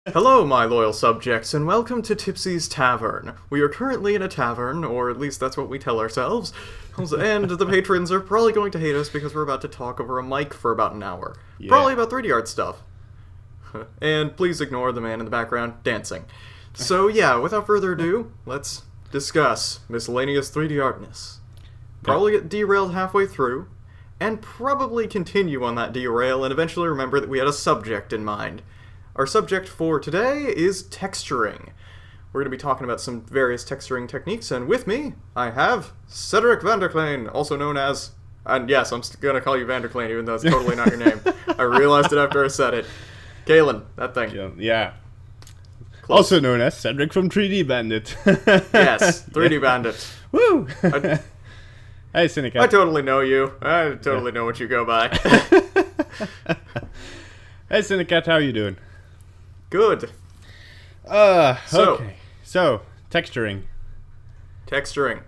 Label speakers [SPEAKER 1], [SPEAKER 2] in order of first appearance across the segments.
[SPEAKER 1] Hello, my loyal subjects, and welcome to Tipsy's Tavern. We are currently in a tavern, or at least that's what we tell ourselves, and the patrons are probably going to hate us because we're about to talk over a mic for about an hour.
[SPEAKER 2] Yeah.
[SPEAKER 1] Probably about 3D art stuff. And please ignore the man in the background dancing. So yeah, without further ado, let's discuss miscellaneous 3D artness. Probably get derailed halfway through, and probably continue on that derail and eventually remember that we had a subject in mind. Our subject for today is texturing. We're going to be talking about some various texturing techniques, and with me, I have Cedric Vanderkleen, also known as... And yes, I'm going to call you Vanderkleen, even though it's totally not your name. I realized it after I said it. Galen, that thing.
[SPEAKER 2] Yeah.
[SPEAKER 1] Close.
[SPEAKER 2] Also known as Cedric from 3D Bandit.
[SPEAKER 1] Yes, 3D Bandit.
[SPEAKER 2] Woo!
[SPEAKER 1] I
[SPEAKER 2] Hey, Cynicat.
[SPEAKER 1] totally know you. I totally know what you go by.
[SPEAKER 2] Hey, Cynicat, how you doing?
[SPEAKER 1] Good.
[SPEAKER 2] Okay. So, texturing.
[SPEAKER 1] Texturing.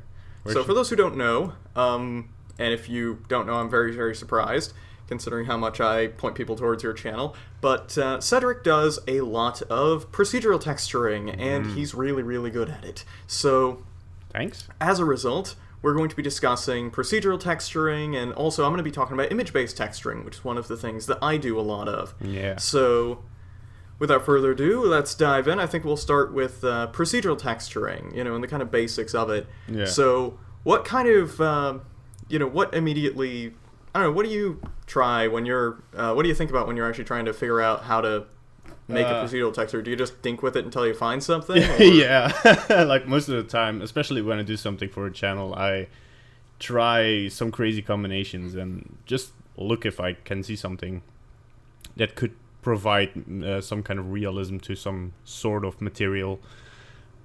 [SPEAKER 1] So for those who don't know, and if you don't know, I'm very, very surprised, considering how much I point people towards your channel. But Cedric does a lot of procedural texturing, and he's really, really good at it. So,
[SPEAKER 2] Thanks.
[SPEAKER 1] as a result, we're going to be discussing procedural texturing, and also I'm going to be talking about image-based texturing, which is one of the things that I do a lot of.
[SPEAKER 2] Yeah.
[SPEAKER 1] So, without further ado, let's dive in. I think we'll start with procedural texturing, and the kind of basics of it.
[SPEAKER 2] Yeah.
[SPEAKER 1] So, what kind of, what immediately, I don't know, what do you try when you're, what do you think about when you're actually trying to figure out how to make a procedural texture? Do you just dink with it until you find something?
[SPEAKER 2] Yeah. Like most of the time, especially when I do something for a channel, I try some crazy combinations and just look if I can see something that could provide some kind of realism to some sort of material.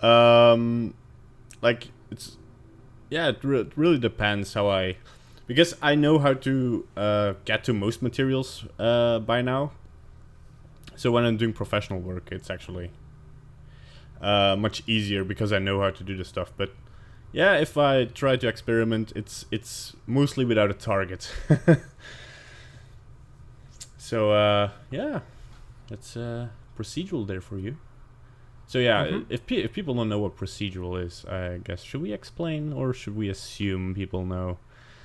[SPEAKER 2] Like it's, yeah, it really depends because I know how to get to most materials by now. So when I'm doing professional work, it's actually much easier because I know how to do the stuff. But yeah, if I try to experiment, it's mostly without a target. So yeah, that's procedural there for you. So yeah, if people don't know what procedural is, I guess, should we explain or should we assume people know?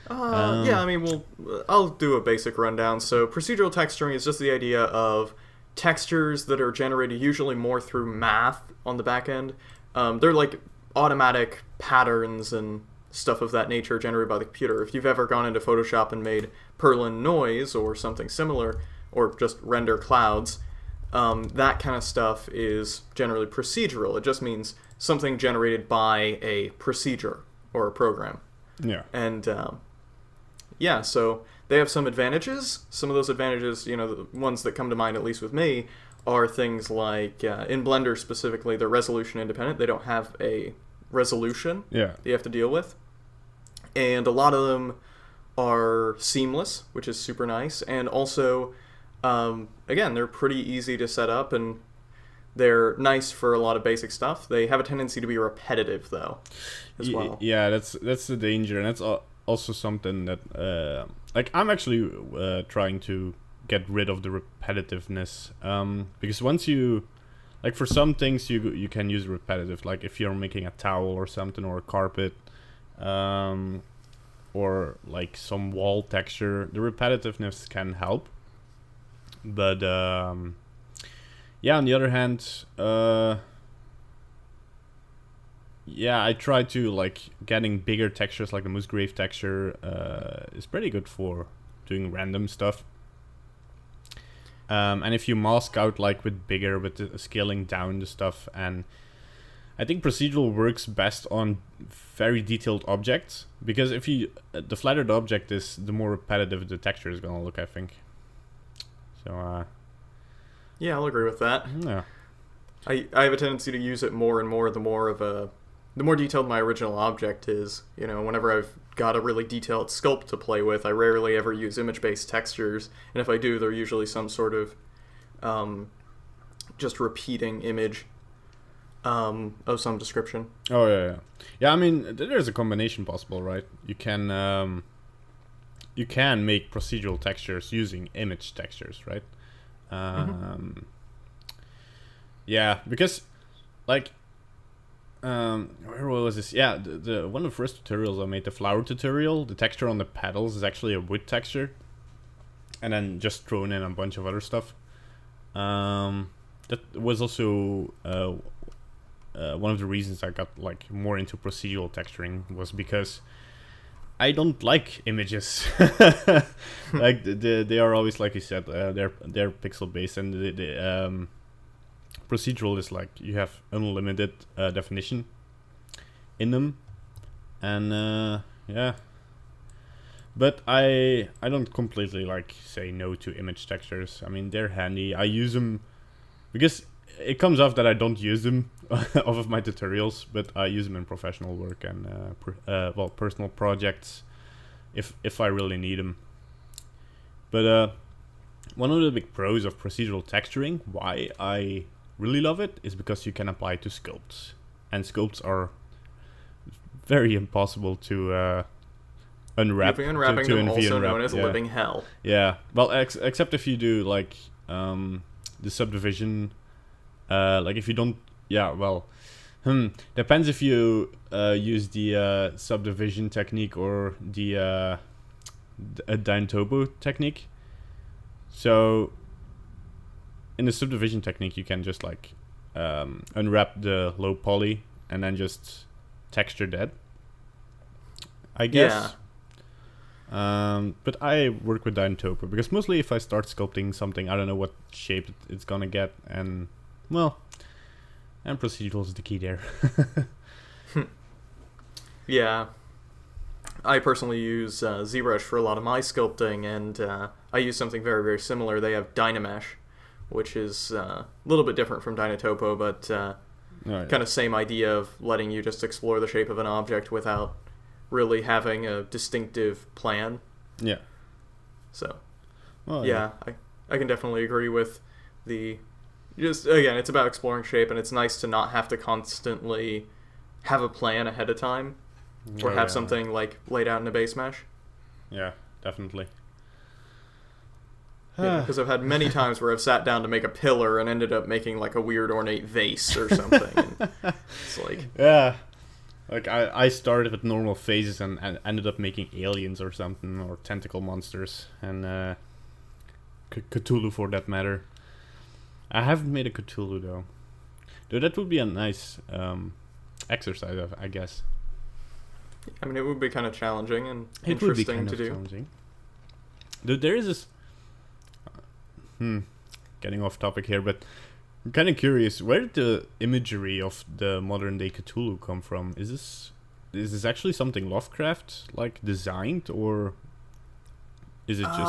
[SPEAKER 1] Yeah, I mean, I'll do a basic rundown. So procedural texturing is just the idea of textures that are generated usually more through math on the back end. They're like automatic patterns and stuff of that nature generated by the computer. If you've ever gone into Photoshop and made Perlin noise or something similar, or just render clouds, that kind of stuff is generally procedural. It just means something generated by a procedure or a program.
[SPEAKER 2] Yeah.
[SPEAKER 1] And yeah, so they have some advantages. Some of those advantages, the ones that come to mind, at least with me, are things like, in Blender specifically, they're resolution independent. They don't have a resolution that you have to deal with. And a lot of them are seamless, which is super nice. And also, again, they're pretty easy to set up, and they're nice for a lot of basic stuff. They have a tendency to be repetitive, though, as well.
[SPEAKER 2] Yeah, that's the danger, and that's also something that like I'm actually trying to get rid of the repetitiveness, because once you, like, for some things you can use repetitive, like if you're making a towel or something, or a carpet, or like some wall texture, the repetitiveness can help. But yeah, on the other hand, yeah, I try to, like, getting bigger textures, like the Musgrave texture is pretty good for doing random stuff. And if you mask out, like, with the scaling down the stuff, and I think procedural works best on very detailed objects, because if the flatter the object is, the more repetitive the texture is gonna look, I think. So
[SPEAKER 1] yeah, I'll agree with that.
[SPEAKER 2] Yeah.
[SPEAKER 1] I have a tendency to use it more and more the more detailed my original object is. Whenever I've got a really detailed sculpt to play with, I rarely ever use image-based textures, and if I do, they're usually some sort of just repeating image of some description.
[SPEAKER 2] Oh, yeah. I mean, there's a combination possible, right? You can make procedural textures using image textures, right? Yeah, because like where was this? Yeah, the one of the first tutorials I made, the flower tutorial, the texture on the petals is actually a wood texture, and then just thrown in a bunch of other stuff. That was also one of the reasons I got like more into procedural texturing, was because I don't like images. Like they are always, like you said, they're pixel based, and the procedural is like you have unlimited definition in them, and yeah. But I don't completely like say no to image textures. I mean, they're handy. I use them because it comes off that I don't use them off of my tutorials, but I use them in professional work and personal projects if I really need them. But one of the big pros of procedural texturing, why I really love it, is because you can apply it to sculpts, and sculpts are very impossible to unwrap.
[SPEAKER 1] Unwrapping them, also known as
[SPEAKER 2] yeah.
[SPEAKER 1] living hell.
[SPEAKER 2] Yeah, well, except if you do like the subdivision, like if you don't, yeah, well, depends if you use the subdivision technique or the Dyn Topo technique. So in the subdivision technique, you can just like unwrap the low poly and then just texture that, I guess. Yeah. But I work with Dyn Topo because mostly if I start sculpting something, I don't know what shape it's gonna get, and well, and procedural is the key there.
[SPEAKER 1] Yeah. I personally use ZBrush for a lot of my sculpting, and I use something very, very similar. They have Dynamesh, which is a little bit different from Dynatopo, but kind of same idea of letting you just explore the shape of an object without really having a distinctive plan.
[SPEAKER 2] Yeah.
[SPEAKER 1] So, yeah, I can definitely agree with the... Just, again, it's about exploring shape, and it's nice to not have to constantly have a plan ahead of time, or have something, like, laid out in a base mesh.
[SPEAKER 2] Yeah, definitely.
[SPEAKER 1] Because I've had many times where I've sat down to make a pillar and ended up making, like, a weird ornate vase or something. And it's like...
[SPEAKER 2] Yeah. Like, I started with normal phases and ended up making aliens or something, or tentacle monsters, and Cthulhu for that matter. I haven't made a Cthulhu, though. Though that would be a nice exercise, I guess.
[SPEAKER 1] I mean, it would be kind of challenging and interesting to do.
[SPEAKER 2] Challenging. Though there is this... getting off topic here, but I'm kind of curious, where did the imagery of the modern-day Cthulhu come from? Is this actually something Lovecraft, like, designed, or is it just...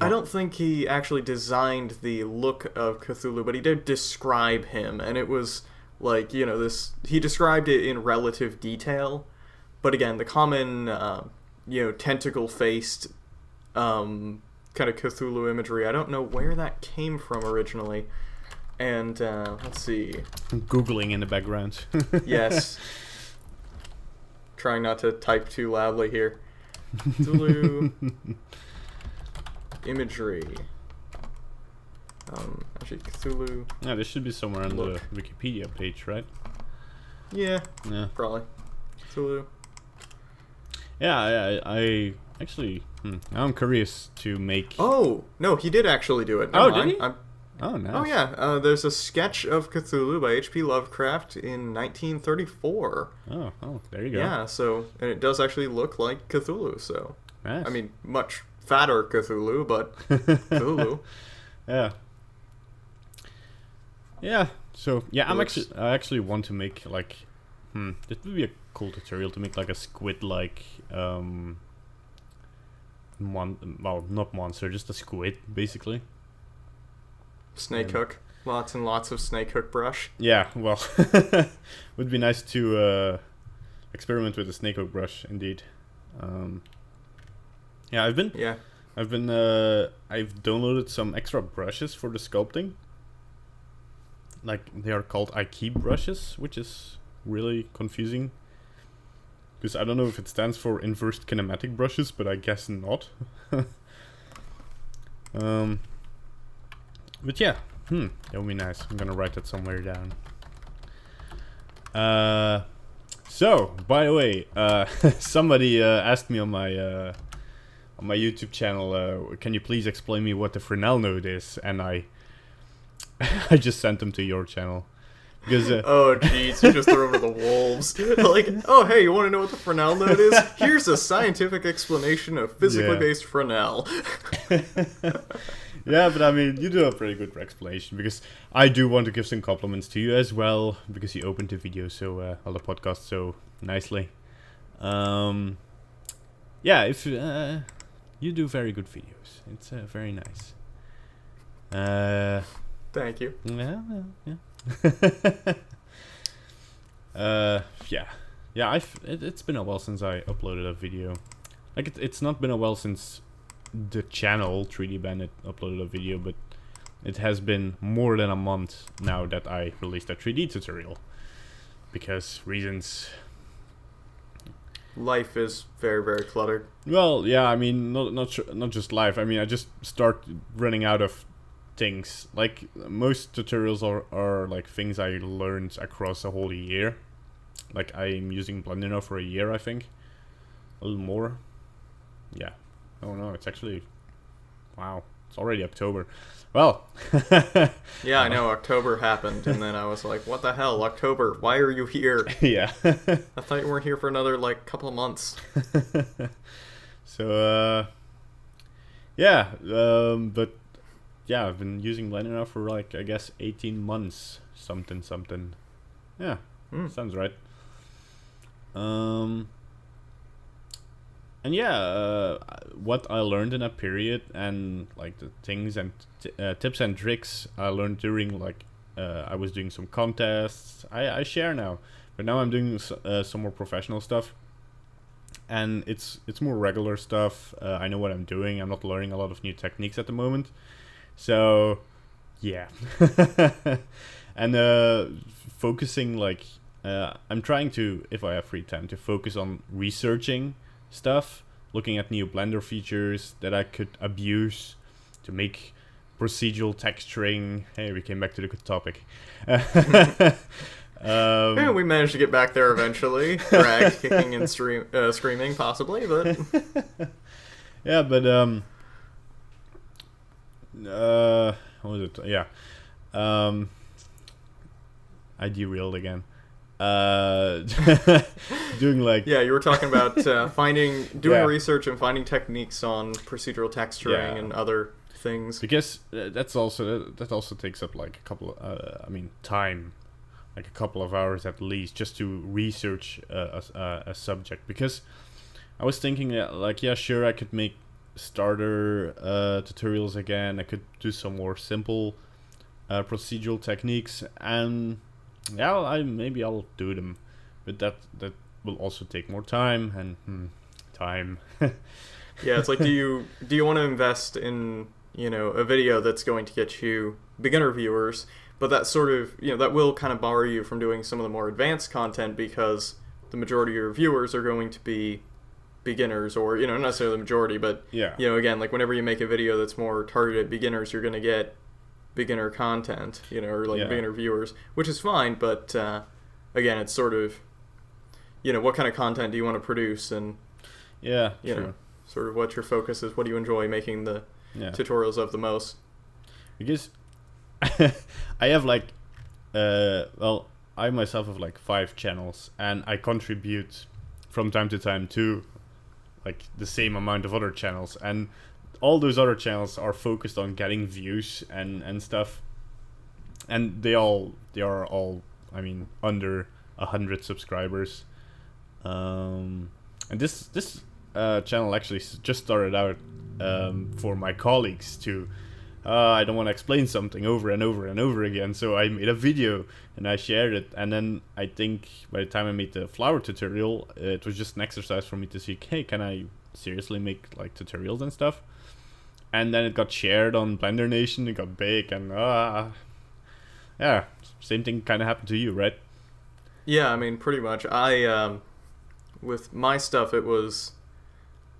[SPEAKER 1] I don't think he actually designed the look of Cthulhu, but he did describe him, and it was, like, you know, this... He described it in relative detail, but again, the common, tentacle-faced, kind of Cthulhu imagery, I don't know where that came from originally. And, let's see.
[SPEAKER 2] Googling in the background.
[SPEAKER 1] Yes. Trying not to type too loudly here. Cthulhu imagery. Actually, Cthulhu...
[SPEAKER 2] Yeah, this should be somewhere on the Wikipedia page, right?
[SPEAKER 1] Yeah. Probably. Cthulhu.
[SPEAKER 2] Yeah, I actually... Now I'm curious to make...
[SPEAKER 1] Oh! No, he did actually do it.
[SPEAKER 2] Did he?
[SPEAKER 1] Oh,
[SPEAKER 2] nice.
[SPEAKER 1] Oh, yeah. There's a sketch of Cthulhu by H.P. Lovecraft in 1934.
[SPEAKER 2] Oh, there you go.
[SPEAKER 1] Yeah, so... And it does actually look like Cthulhu, so...
[SPEAKER 2] Nice.
[SPEAKER 1] I mean, much fatter Cthulhu, but Cthulhu.
[SPEAKER 2] Yeah. Yeah, so... Yeah, I actually want to make, like... This would be a cool tutorial to make, like, a squid-like... not monster, just a squid, basically.
[SPEAKER 1] Snake hook. Lots and lots of snake hook brush.
[SPEAKER 2] Yeah, well, would be nice to experiment with a snake hook brush, indeed. I've downloaded some extra brushes for the sculpting. Like, they are called IKEA brushes, which is really confusing. Because I don't know if it stands for inverse kinematic brushes, but I guess not. But yeah, That would be nice. I'm gonna write that somewhere down. So, by the way, somebody asked me on my YouTube channel, can you please explain me what the Fresnel node is? And I just sent them to your channel. Because,
[SPEAKER 1] oh jeez, you just threw over the wolves. Like, oh hey, you want to know what the Fresnel node is? Here's a scientific explanation of physically based Fresnel.
[SPEAKER 2] Yeah, but I mean, you do a pretty good explanation, because I do want to give some compliments to you as well, because you opened the video or the podcast so nicely. Yeah, if you do very good videos, it's very nice.
[SPEAKER 1] Thank you.
[SPEAKER 2] Yeah. Yeah. It's been a while since I uploaded a video. Like it's not been a while since the channel 3D Bandit uploaded a video, but it has been more than a month now that I released a 3D tutorial, because reasons.
[SPEAKER 1] Life is very, very cluttered.
[SPEAKER 2] Well, yeah, I mean, not just life. I mean, I just start running out of things. Like most tutorials are like things I learned across a whole year. Like I'm using Blender now for a year, I think, a little more. Yeah. Oh no, it's actually, wow, it's already October. Well.
[SPEAKER 1] Yeah, I know, October happened, and then I was like, what the hell, October, why are you here?
[SPEAKER 2] Yeah.
[SPEAKER 1] I thought you weren't here for another, like, couple of months.
[SPEAKER 2] So, yeah, but, yeah, I've been using Blender now for, like, I guess 18 months, something. Yeah, sounds right. And yeah, what I learned in that period, and like the things and tips and tricks I learned during, like, I was doing some contests. I share now, but now I'm doing some more professional stuff, and it's more regular stuff. I know what I'm doing. I'm not learning a lot of new techniques at the moment, so yeah. And focusing, like, I'm trying to, if I have free time, to focus on researching stuff, looking at new Blender features that I could abuse to make procedural texturing. Hey, we came back to the good topic.
[SPEAKER 1] Yeah, we managed to get back there eventually. Drag, kicking and screaming, possibly, but...
[SPEAKER 2] Yeah, but, what was it? Yeah. I derailed again. Doing like,
[SPEAKER 1] yeah, you were talking about doing research and finding techniques on procedural texturing and other things,
[SPEAKER 2] because that also takes up like a couple time, like a couple of hours at least, just to research a subject. Because I was thinking that, like, yeah, sure, I could make starter tutorials again, I could do some more simple procedural techniques, and yeah, maybe I'll do them, but that will also take more time, and time.
[SPEAKER 1] Yeah, it's like, do you want to invest in, a video that's going to get you beginner viewers, but that sort of, that will kind of bar you from doing some of the more advanced content, because the majority of your viewers are going to be beginners, or, not necessarily the majority, but,
[SPEAKER 2] yeah,
[SPEAKER 1] again, like whenever you make a video that's more targeted at beginners, you're going to get beginner content, or like beginner viewers, which is fine, but again, it's sort of, what kind of content do you want to produce, and
[SPEAKER 2] true.
[SPEAKER 1] Sort of what your focus is, what do you enjoy making the tutorials of the most.
[SPEAKER 2] Because I have like I myself have like 5 channels, and I contribute from time to time to like the same amount of other channels, and all those other channels are focused on getting views and stuff, and they are all, I mean, under 100 subscribers. And this channel actually just started out for my colleagues to, I don't want to explain something over and over and over again, so I made a video and I shared it, and then I think by the time I made the flower tutorial, it was just an exercise for me to see, hey, can I seriously make like tutorials and stuff? And then it got shared on Blender Nation, it got big, and yeah, same thing kind of happened to you, right?
[SPEAKER 1] Yeah, I mean, pretty much. With my stuff, it was,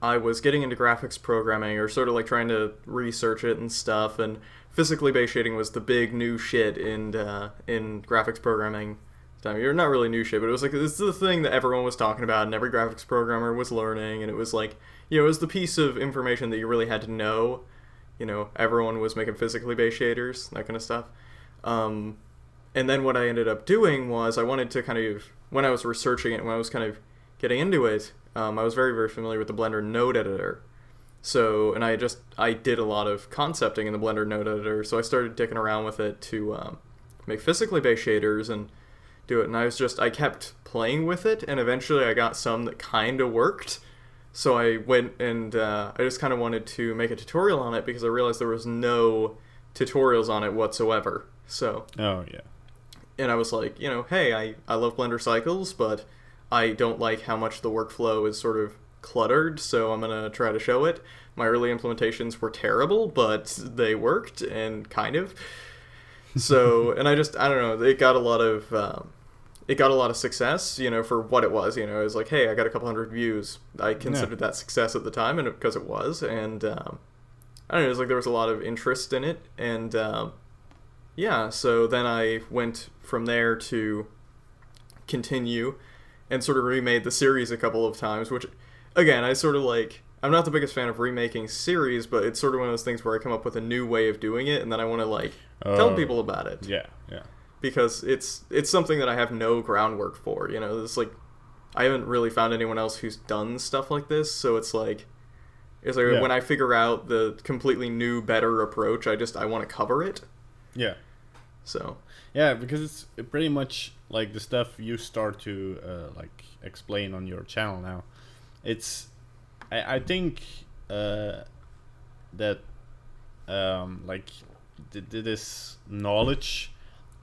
[SPEAKER 1] I was getting into graphics programming, or sort of like trying to research it and stuff, and physically based shading was the big new shit in graphics programming. You're not really new shit, but it was like, this is the thing that everyone was talking about and every graphics programmer was learning, and it was like, it was the piece of information that you really had to know. Everyone was making physically based shaders, that kind of stuff. And then what I ended up doing was I wanted to kind of, when I was researching it, when I was kind of getting into it, I was very, very familiar with the Blender node editor. So, and I did a lot of concepting in the Blender node editor, so I started dicking around with it to make physically based shaders and do it. And I kept playing with it, and eventually I got some that kind of worked. So I went and I just kind of wanted to make a tutorial on it because I realized there was no tutorials on it whatsoever. So.
[SPEAKER 2] Oh, yeah.
[SPEAKER 1] And I was like, hey, I love Blender Cycles, but I don't like how much the workflow is sort of cluttered, so I'm going to try to show it. My early implementations were terrible, but they worked, and kind of. So, and I don't know, it got a lot of success, for what it was. It was like, hey, I got a couple hundred views. I considered that success at the time, and because it was, and I don't know, it was like there was a lot of interest in it, and yeah, so then I went from there to continue and sort of remade the series a couple of times, which, again, I sort of like, I'm not the biggest fan of remaking series, but it's sort of one of those things where I come up with a new way of doing it, and then I want to, like, tell people about it.
[SPEAKER 2] Yeah.
[SPEAKER 1] Because it's something that I have no groundwork for, It's like, I haven't really found anyone else who's done stuff like this, so it's like when I figure out the completely new, better approach, I want to cover it.
[SPEAKER 2] Yeah.
[SPEAKER 1] So.
[SPEAKER 2] Yeah, because it's pretty much like the stuff you start to like explain on your channel now. I think that like this knowledge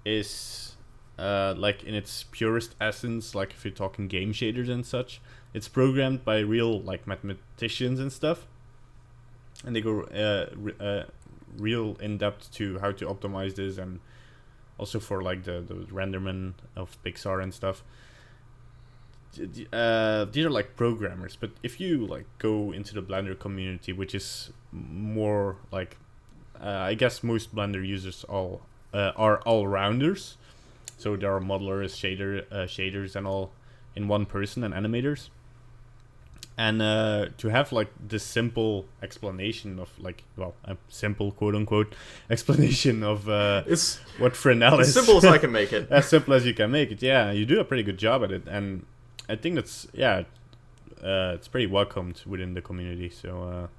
[SPEAKER 2] is like in its purest essence, like if you're talking game shaders and such, it's programmed by real like mathematicians and stuff, and they go real in depth to how to optimize this, and also for like the renderman of Pixar and stuff. These are like programmers, but if you like go into the Blender community, which is more like I guess most Blender users are all-rounders, so there are modelers, shaders and all in one person, and animators. And to have like this simple explanation of like, well, a simple quote unquote explanation of what Fresnel is.
[SPEAKER 1] As simple as I can make it.
[SPEAKER 2] As simple as you can make it. Yeah, you do a pretty good job at it, and I think that's it's pretty welcomed within the community. So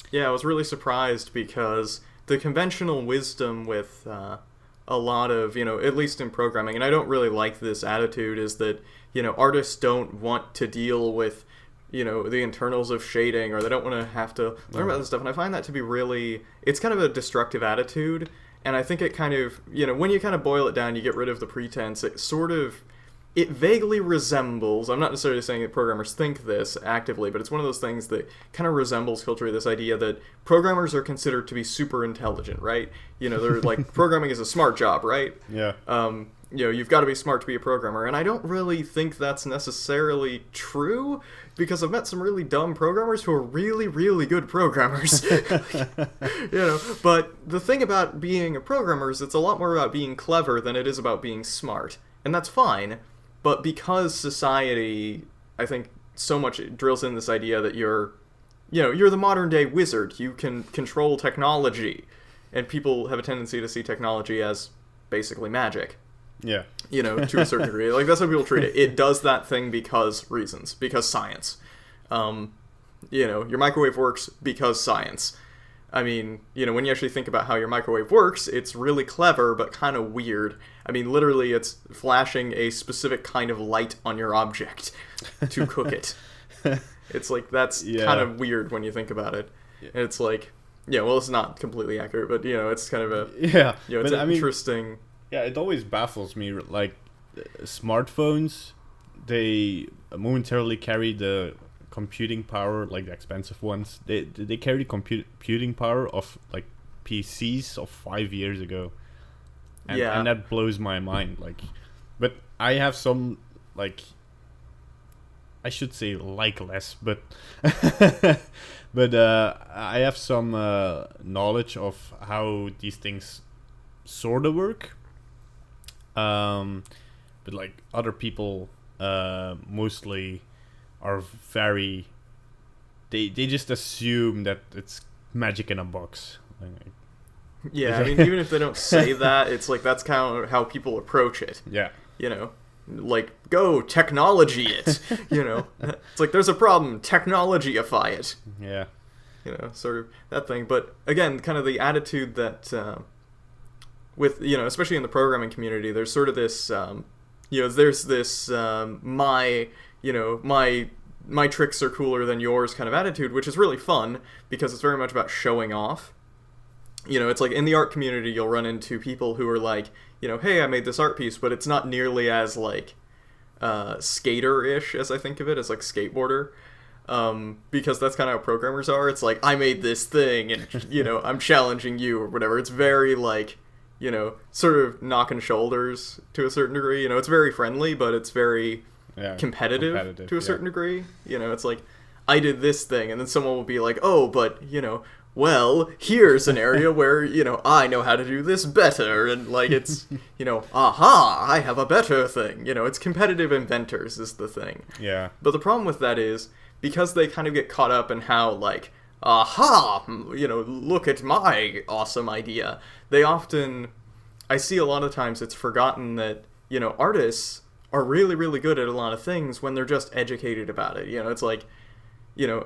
[SPEAKER 1] yeah, I was really surprised because the conventional wisdom with a lot of, at least in programming, and I don't really like this attitude, is that, artists don't want to deal with, the internals of shading, or they don't want to have to learn about this stuff. And I find that to be really, it's kind of a destructive attitude. And I think it kind of, when you kind of boil it down, you get rid of the pretense, it vaguely resembles, I'm not necessarily saying that programmers think this actively, but it's one of those things that kind of resembles culturally this idea that programmers are considered to be super intelligent, right? They're like, programming is a smart job, right?
[SPEAKER 2] Yeah.
[SPEAKER 1] You've got to be smart to be a programmer. And I don't really think that's necessarily true, because I've met some really dumb programmers who are really, really good programmers. But the thing about being a programmer is it's a lot more about being clever than it is about being smart. And that's fine. But because society, I think, so much drills in this idea that you're the modern day wizard, you can control technology, and people have a tendency to see technology as basically magic.
[SPEAKER 2] Yeah.
[SPEAKER 1] To a certain degree. Like, that's how people treat it. It does that thing because science. Your microwave works because science. I mean, when you actually think about how your microwave works, it's really clever, but kind of weird. I mean, literally, it's flashing a specific kind of light on your object to cook it. It's like, that's kind of weird when you think about it. And it's like, well, it's not completely accurate, but, it's kind of a...
[SPEAKER 2] Yeah.
[SPEAKER 1] It's interesting...
[SPEAKER 2] Yeah, it always baffles me, like, smartphones, they momentarily carry the computing power, like the expensive ones, they carry computing power of like PCs of 5 years ago, and that blows my mind. Like, but I have some like I should say like less, but but I have some knowledge of how these things sort of work. But like other people mostly are very. They just assume that it's magic in a box.
[SPEAKER 1] Yeah, I mean, even if they don't say that, it's like that's kind of how people approach it.
[SPEAKER 2] Yeah.
[SPEAKER 1] You know, like, go technology it. You know, it's like there's a problem, technologyify it.
[SPEAKER 2] Yeah.
[SPEAKER 1] You know, sort of that thing. But again, kind of the attitude that with, you know, especially in the programming community, there's sort of this, you know, there's this my tricks are cooler than yours kind of attitude, which is really fun because it's very much about showing off. You know, it's like in the art community, you'll run into people who are like, you know, hey, I made this art piece, but it's not nearly as like skater-ish as I think of it, as like skateboarder. Because that's kind of how programmers are. It's like, I made this thing and, you know, I'm challenging you or whatever. It's very like, you know, sort of knocking shoulders to a certain degree. You know, it's very friendly, but it's very competitive to a certain degree. You know, it's like, I did this thing, and then someone will be like, oh, but, you know, well, here's an area where, you know, I know how to do this better, and, like, it's, you know, aha, I have a better thing. You know, it's competitive inventors is the thing.
[SPEAKER 2] Yeah.
[SPEAKER 1] But the problem with that is, because they kind of get caught up in how, like, aha, you know, look at my awesome idea, they often, I see a lot of times it's forgotten that, you know, artists are really, really good at a lot of things when they're just educated about it. You know, it's like, you know,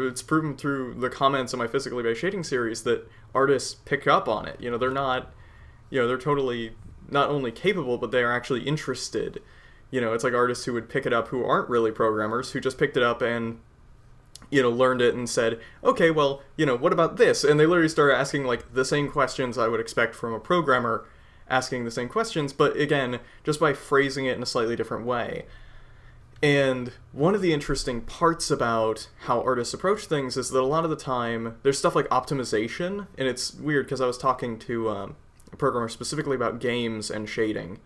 [SPEAKER 1] it's proven through the comments on my physically based shading series that artists pick up on it. You know, they're not, you know, they're totally not only capable, but they are actually interested. You know, it's like artists who would pick it up who aren't really programmers, who just picked it up and, you know, learned it and said, okay, well, you know, what about this? And they literally started asking, like, the same questions I would expect from a programmer asking the same questions, but again, just by phrasing it in a slightly different way. And one of the interesting parts about how artists approach things is that a lot of the time, there's stuff like optimization, and it's weird because I was talking to a programmer specifically about games and shading,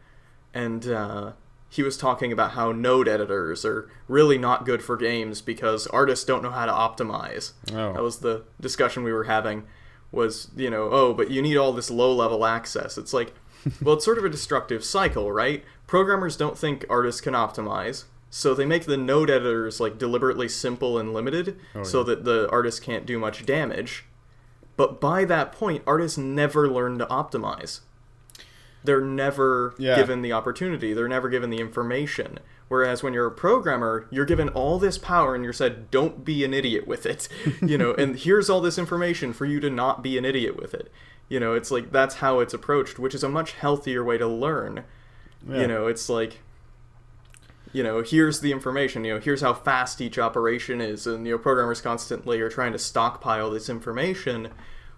[SPEAKER 1] and he was talking about how node editors are really not good for games because artists don't know how to optimize.
[SPEAKER 2] Oh.
[SPEAKER 1] That was the discussion we were having, was, you know, oh, but you need all this low-level access. It's like, well, it's sort of a destructive cycle, right? Programmers don't think artists can optimize, so they make the node editors like deliberately simple and limited so that the artists can't do much damage. But by that point, artists never learn to optimize. They're never given the opportunity. They're never given the information. Whereas when you're a programmer, you're given all this power and you're said, don't be an idiot with it. You know, and here's all this information for you to not be an idiot with it. You know, it's like, that's how it's approached, which is a much healthier way to learn. Yeah. You know, it's like, you know, here's the information, you know, here's how fast each operation is, and, you know, programmers constantly are trying to stockpile this information,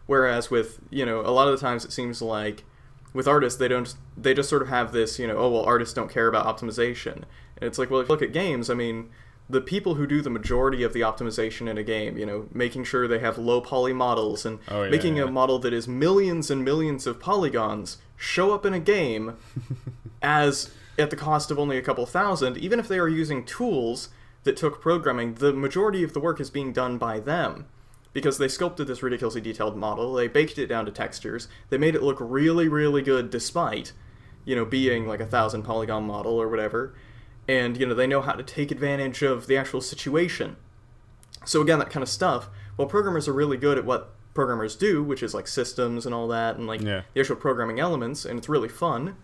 [SPEAKER 1] whereas with, you know, a lot of the times it seems like with artists, they just sort of have this, you know, oh, well, artists don't care about optimization. And it's like, well, if you look at games, I mean, the people who do the majority of the optimization in a game, you know, making sure they have low poly models and making a model that is millions and millions of polygons show up in a game as at the cost of only a couple thousand, even if they are using tools that took programming, the majority of the work is being done by them. Because they sculpted this ridiculously detailed model, they baked it down to textures, they made it look really, really good despite, you know, being like a 1,000 polygon model or whatever. And, you know, they know how to take advantage of the actual situation. So again, that kind of stuff, well, programmers are really good at what programmers do, which is like systems and all that, and like the actual programming elements, and it's really fun.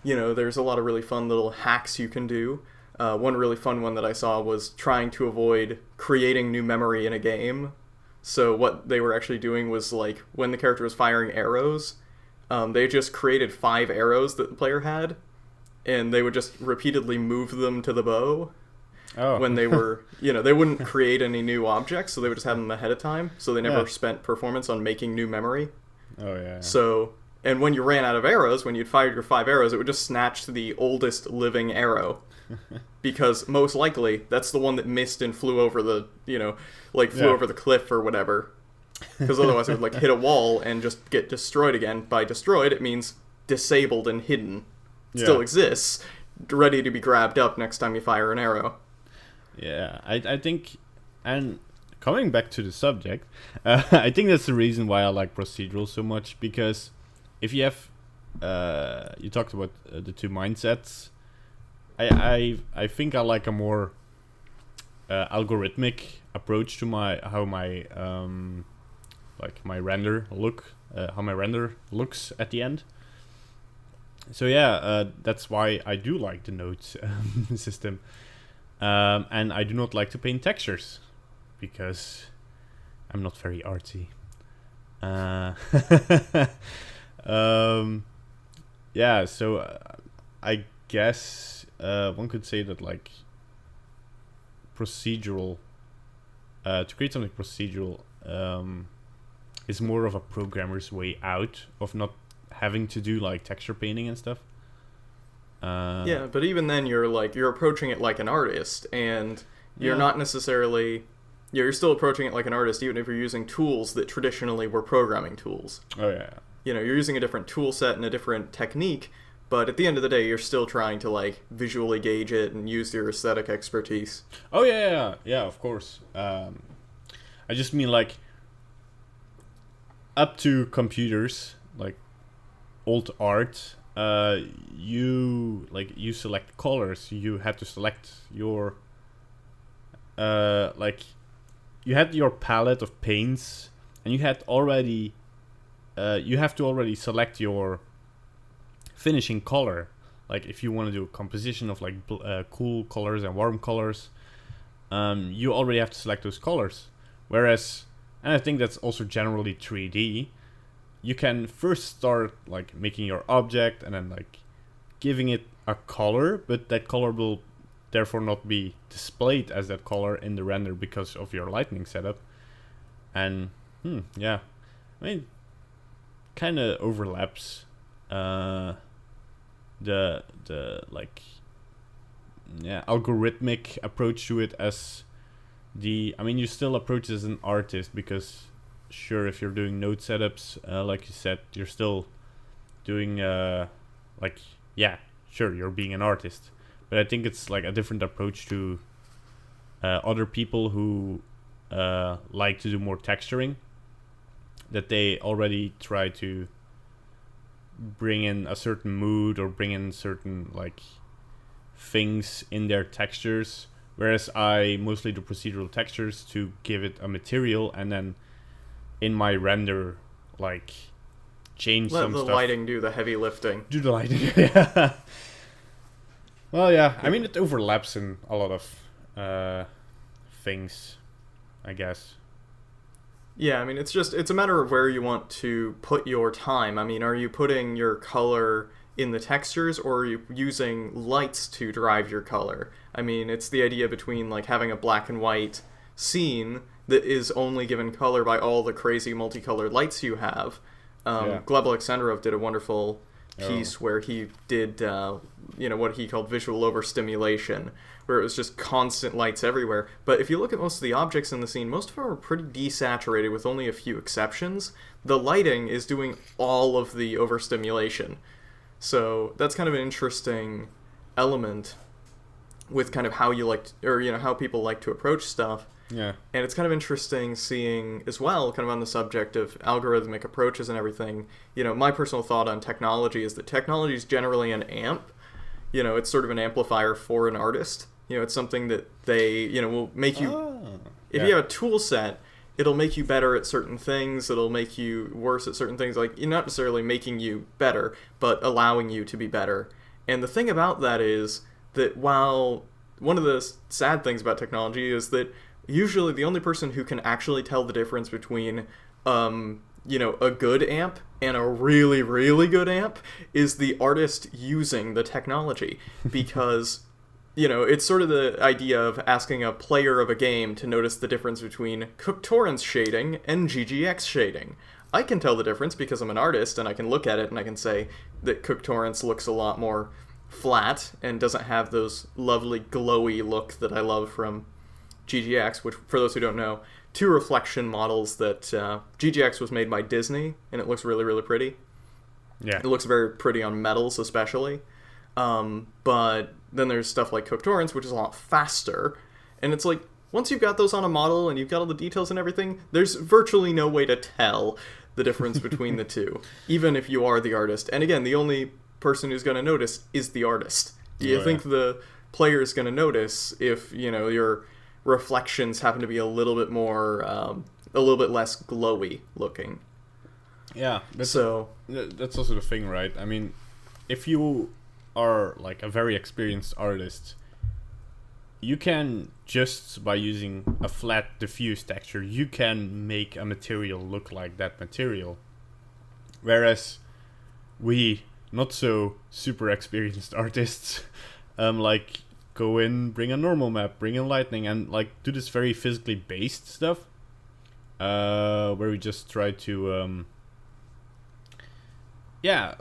[SPEAKER 1] You know, there's a lot of really fun little hacks you can do. One really fun one that I saw was trying to avoid creating new memory in a game. So what they were actually doing was, like, when the character was firing arrows, they just created 5 arrows that the player had, and they would just repeatedly move them to the bow. When they were, you know, they wouldn't create any new objects, so they would just have them ahead of time, so they never spent performance on making new memory. So, and when you ran out of arrows, when you'd fired your 5 arrows, it would just snatch the oldest living arrow. Because most likely, that's the one that missed and flew over the, you know, like flew over the cliff or whatever. Because otherwise it would like hit a wall and just get destroyed again. By destroyed, it means disabled and hidden. It still exists, ready to be grabbed up next time you fire an arrow.
[SPEAKER 2] Yeah, I think, and coming back to the subject, I think that's the reason why I like procedural so much, because if you have, you talked about the two mindsets, I think I like a more algorithmic approach to how my my render how my render looks at the end. So yeah, that's why I do like the nodes system. And I do not like to paint textures because I'm not very artsy. Yeah, so I guess one could say that like procedural, to create something procedural, is more of a programmer's way out of not having to do like texture painting and stuff.
[SPEAKER 1] Yeah, but even then you're approaching it like an artist, and you're not necessarily, you're still approaching it like an artist even if you're using tools that traditionally were programming tools.
[SPEAKER 2] Oh yeah.
[SPEAKER 1] You're using a different tool set and a different technique, but at the end of the day you're still trying to like visually gauge it and use your aesthetic expertise.
[SPEAKER 2] Oh yeah, of course. I just mean like up to computers, like old art, you select colors. You had to select your you had your palette of paints, and you have to already select your finishing color. Like if you want to do a composition of like cool colors and warm colors, you already have to select those colors. Whereas, and I think that's also generally 3D, you can first start like making your object and then like giving it a color, but that color will therefore not be displayed as that color in the render because of your lighting setup. And yeah, I mean, kind of overlaps the like algorithmic approach to it as I mean, you still approach it as an artist because sure, if you're doing node setups, like you said, you're still doing sure, you're being an artist. But I think it's like a different approach to other people who like to do more texturing, that they already try to bring in a certain mood or bring in certain like things in their textures, whereas I mostly do procedural textures to give it a material, and then in my render like change
[SPEAKER 1] Let
[SPEAKER 2] some
[SPEAKER 1] the
[SPEAKER 2] stuff.
[SPEAKER 1] lighting do the heavy lifting.
[SPEAKER 2] Do the lighting. Yeah. Well, yeah, I mean, it overlaps in a lot of things, I guess.
[SPEAKER 1] Yeah, I mean, it's a matter of where you want to put your time. I mean, are you putting your color in the textures, or are you using lights to drive your color? I mean, it's the idea between like having a black and white scene that is only given color by all the crazy multicolored lights you have. Gleb Alexandrov did a wonderful piece where he did what he called visual overstimulation, where it was just constant lights everywhere. But if you look at most of the objects in the scene, most of them are pretty desaturated with only a few exceptions. The lighting is doing all of the overstimulation. So that's kind of an interesting element with kind of how you like how people like to approach stuff.
[SPEAKER 2] Yeah. And
[SPEAKER 1] it's kind of interesting seeing as well, kind of on the subject of algorithmic approaches and everything, my personal thought on technology is that technology is generally an amp. It's sort of an amplifier for an artist. It's something that they, will make you, if you have a tool set, it'll make you better at certain things, it'll make you worse at certain things, like, not necessarily making you better, but allowing you to be better. And the thing about that is that while one of the sad things about technology is that usually the only person who can actually tell the difference between, a good amp and a really, really good amp is the artist using the technology. Because, it's sort of the idea of asking a player of a game to notice the difference between Cook Torrance shading and GGX shading. I can tell the difference because I'm an artist, and I can look at it and I can say that Cook Torrance looks a lot more flat and doesn't have those lovely glowy look that I love from GGX, which, for those who don't know, two reflection models that GGX was made by Disney, and it looks really, really pretty.
[SPEAKER 2] Yeah.
[SPEAKER 1] It looks very pretty on metals, especially. But then there's stuff like Cook Torrance, which is a lot faster, And it's like, once you've got those on a model and you've got all the details and everything, there's virtually no way to tell the difference between the two, even if you are the artist. And again, the only person who's going to notice is the artist. Do you think the player is going to notice if, your reflections happen to be a little bit more, a little bit less glowy looking?
[SPEAKER 2] Yeah, that's also the thing, right? I mean, if you are like a very experienced artist, you can, just by using a flat diffuse texture, you can make a material look like that material. Whereas we, not so super experienced artists, like go in, bring a normal map, bring in lightning, and like do this very physically based stuff, where we just try to,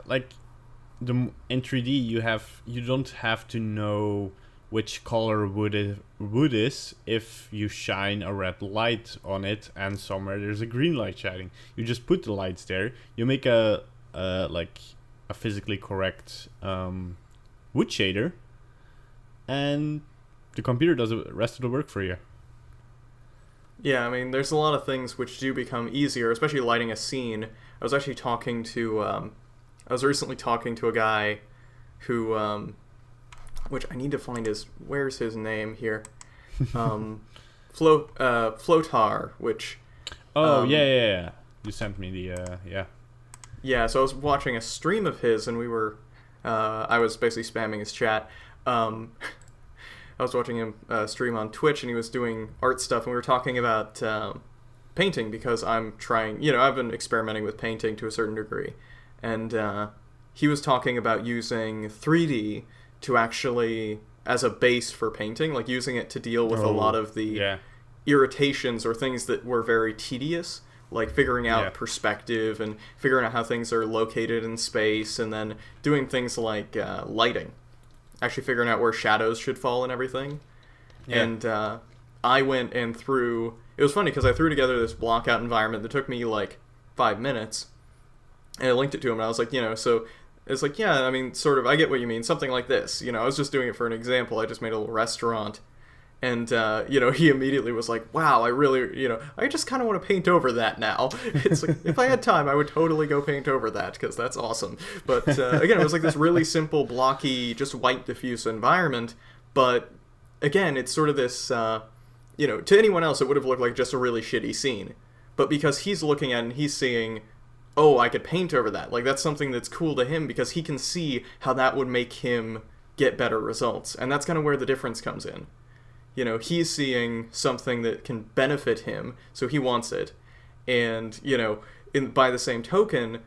[SPEAKER 2] like in 3D you don't have to know which color wood is if you shine a red light on it and somewhere there's a green light shining. You just put the lights there. You make a physically correct wood shader, and the computer does the rest of the work for you.
[SPEAKER 1] Yeah, I mean, there's a lot of things which do become easier, especially lighting a scene. I was actually recently talking to a guy who, which I need to find where's his name here? Flotar, which...
[SPEAKER 2] yeah. You sent me the, yeah.
[SPEAKER 1] Yeah, so I was watching a stream of his, and I was basically spamming his chat. I was watching him stream on Twitch, and he was doing art stuff, and we were talking about painting, because I'm trying, I've been experimenting with painting to a certain degree. And he was talking about using 3D to actually, as a base for painting, like using it to deal with a lot of the irritations or things that were very tedious, like figuring out perspective and figuring out how things are located in space, and then doing things like lighting, actually figuring out where shadows should fall and everything. And I went and it was funny because I threw together this block out environment that took me like 5 minutes, and I linked it to him, and I was like, so it's like, yeah, I mean, sort of, I get what you mean, something like this. I was just doing it for an example. I just made a little restaurant. And, he immediately was like, wow, I really, I just kind of want to paint over that now. It's like, if I had time, I would totally go paint over that, because that's awesome. But, again, it was like this really simple, blocky, just white diffuse environment. But, again, it's sort of this, to anyone else, it would have looked like just a really shitty scene. But because he's looking at it and he's seeing, oh, I could paint over that. Like, that's something that's cool to him, because he can see how that would make him get better results. And that's kind of where the difference comes in. He's seeing something that can benefit him, so he wants it. And, by the same token,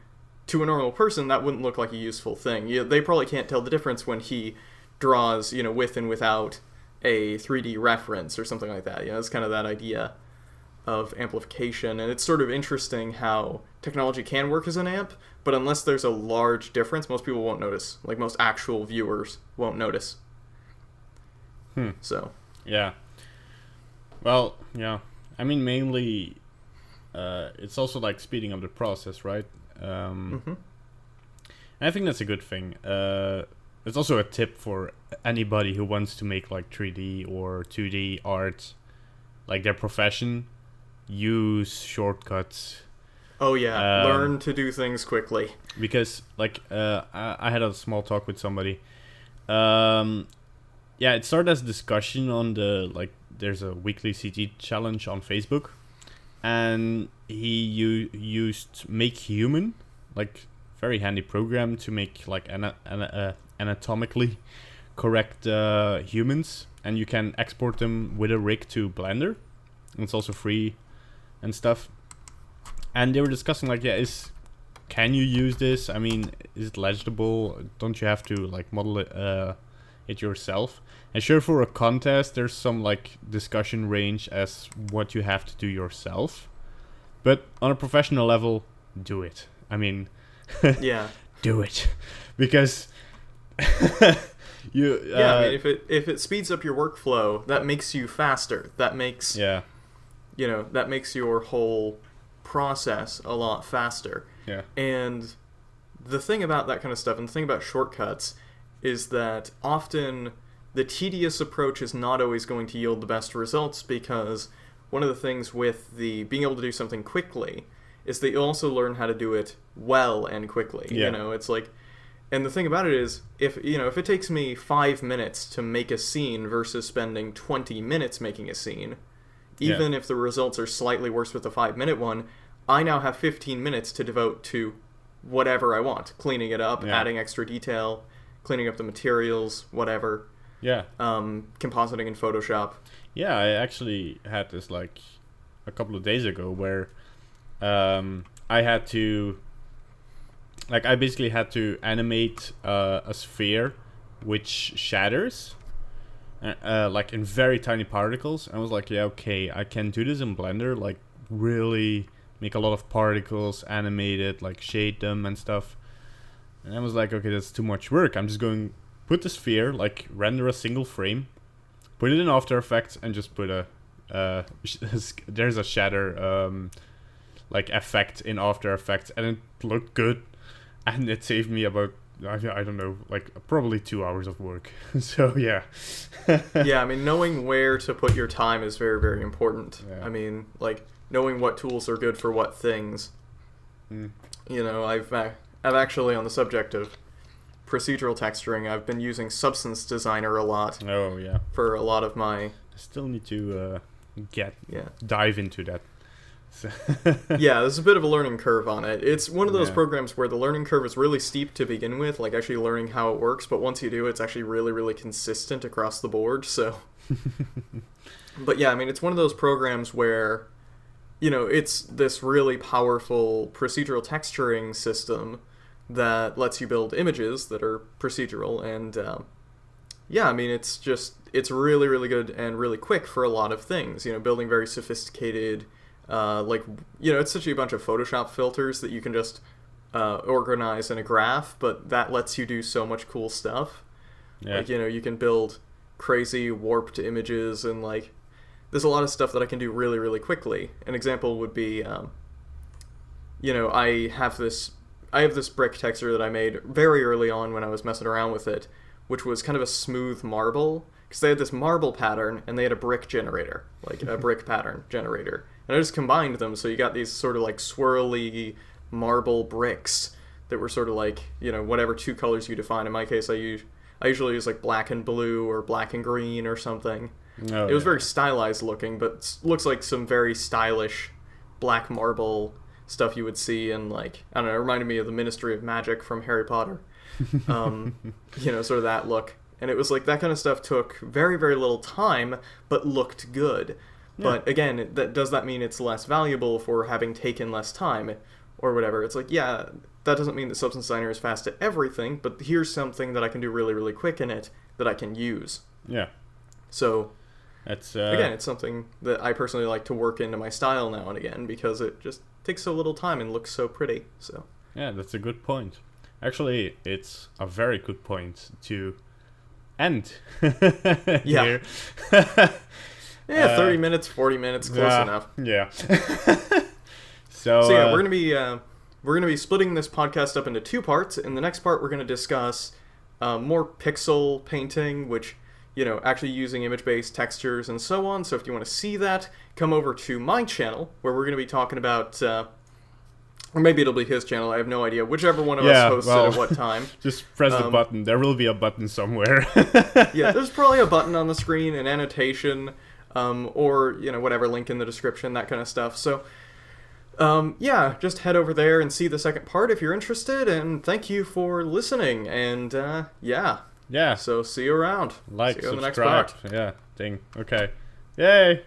[SPEAKER 1] to a normal person, that wouldn't look like a useful thing. They probably can't tell the difference when he draws, with and without a 3D reference or something like that. It's kind of that idea of amplification, and it's sort of interesting how technology can work as an amp, but unless there's a large difference, most people won't notice. Like, most actual viewers won't notice. So.
[SPEAKER 2] Yeah. Well, yeah. I mean, mainly, it's also like speeding up the process, right? And I think that's a good thing. It's also a tip for anybody who wants to make like 3D or 2D art, like their profession. Use shortcuts.
[SPEAKER 1] Oh yeah, learn to do things quickly.
[SPEAKER 2] Because like I had a small talk with somebody. It started as a discussion on there's a weekly CG challenge on Facebook, and he used Make Human, like very handy program to make like anatomically correct humans, and you can export them with a rig to Blender. It's also free and stuff. And they were discussing like, can you use this? I mean, is it legible? Don't you have to like model it yourself? And sure, for a contest, there's some like discussion range as what you have to do yourself. But on a professional level, do it. I mean, do it, because you.
[SPEAKER 1] I mean, if it speeds up your workflow, that makes you faster. That makes that makes your whole process a lot faster.
[SPEAKER 2] Yeah.
[SPEAKER 1] And the thing about that kind of stuff, and the thing about shortcuts, is that often the tedious approach is not always going to yield the best results, because one of the things with the being able to do something quickly is that you also learn how to do it well and quickly.
[SPEAKER 2] Yeah.
[SPEAKER 1] You know, it's like, and the thing about it is, if it takes me 5 minutes to make a scene versus spending 20 minutes making a scene, even if the results are slightly worse with the 5-minute one, I now have 15 minutes to devote to whatever I want. Cleaning it up, adding extra detail, cleaning up the materials, whatever.
[SPEAKER 2] Yeah.
[SPEAKER 1] Compositing in Photoshop.
[SPEAKER 2] Yeah, I actually had this like a couple of days ago where I had to, like, I basically had to animate a sphere which shatters, like in very tiny particles. I was like, yeah, okay, I can do this in Blender, like really make a lot of particles, animate it, like shade them and stuff. And I was like, okay, that's too much work. I'm just going put the sphere, like render a single frame, put it in After Effects, and just put there's a shatter like effect in After Effects, and it looked good, and it saved me about I don't know, like probably 2 hours of work. So yeah.
[SPEAKER 1] Yeah, I mean, knowing where to put your time is very, very important.
[SPEAKER 2] Yeah.
[SPEAKER 1] I mean, like knowing what tools are good for what things. You know, I've actually, on the subject of procedural texturing, I've been using Substance Designer a lot.
[SPEAKER 2] Oh yeah.
[SPEAKER 1] For a lot of my.
[SPEAKER 2] I still need to dive into that. So
[SPEAKER 1] Yeah, there's a bit of a learning curve on it. It's one of those programs where the learning curve is really steep to begin with, like actually learning how it works, but once you do, it's actually really, really consistent across the board, so. But yeah, I mean, it's one of those programs where, you know, it's this really powerful procedural texturing system that lets you build images that are procedural, and yeah, I mean, it's really, really good and really quick for a lot of things, you know, building very sophisticated, like, you know, it's such a bunch of Photoshop filters that you can just organize in a graph, but that lets you do so much cool stuff.
[SPEAKER 2] yeah.
[SPEAKER 1] Like, you know, you can build crazy warped images, and like, there's a lot of stuff that I can do really, really quickly. An example would be, you know, I have this brick texture that I made very early on when I was messing around with it, which was kind of a smooth marble, because they had this marble pattern and they had a brick generator, like a brick pattern generator. And I just combined them, so you got these sort of like swirly marble bricks that were sort of like, you know, whatever two colors you define. In my case, I usually use like black and blue or black and green or something.
[SPEAKER 2] Oh,
[SPEAKER 1] It was very stylized looking, but looks like some very stylish black marble stuff you would see in, like, I don't know, it reminded me of the Ministry of Magic from Harry Potter. You know, sort of that look. And it was like that kind of stuff took very, very little time, but looked good.
[SPEAKER 2] Yeah.
[SPEAKER 1] But again, does that mean it's less valuable for having taken less time or whatever? It's like, yeah, that doesn't mean that Substance Designer is fast at everything, but here's something that I can do really, really quick in it that I can use.
[SPEAKER 2] Yeah.
[SPEAKER 1] So,
[SPEAKER 2] That's
[SPEAKER 1] again, it's something that I personally like to work into my style now and again, because it just takes so little time and looks so pretty. So
[SPEAKER 2] yeah, that's a good point. Actually, it's a very good point to end.
[SPEAKER 1] Yeah.
[SPEAKER 2] Here.
[SPEAKER 1] yeah, 30 minutes, 40 minutes, close enough.
[SPEAKER 2] Yeah. So
[SPEAKER 1] yeah, we're gonna be splitting this podcast up into two parts. In the next part, we're gonna discuss more pixel painting, which, you know, actually using image-based textures and so on. So if you want to see that, come over to my channel, where we're gonna be talking about, or maybe it'll be his channel. I have no idea. Whichever one of us hosts it at what time.
[SPEAKER 2] Just press the button. There will be a button somewhere.
[SPEAKER 1] Yeah, there's probably a button on the screen, an annotation, or, you know, whatever, link in the description, that kind of stuff. So, yeah, just head over there and see the second part if you're interested, and thank you for listening, and, yeah.
[SPEAKER 2] Yeah.
[SPEAKER 1] So, see you around.
[SPEAKER 2] Like,
[SPEAKER 1] see you in the next
[SPEAKER 2] subscribe.
[SPEAKER 1] part.
[SPEAKER 2] Yeah, ding. Okay. Yay!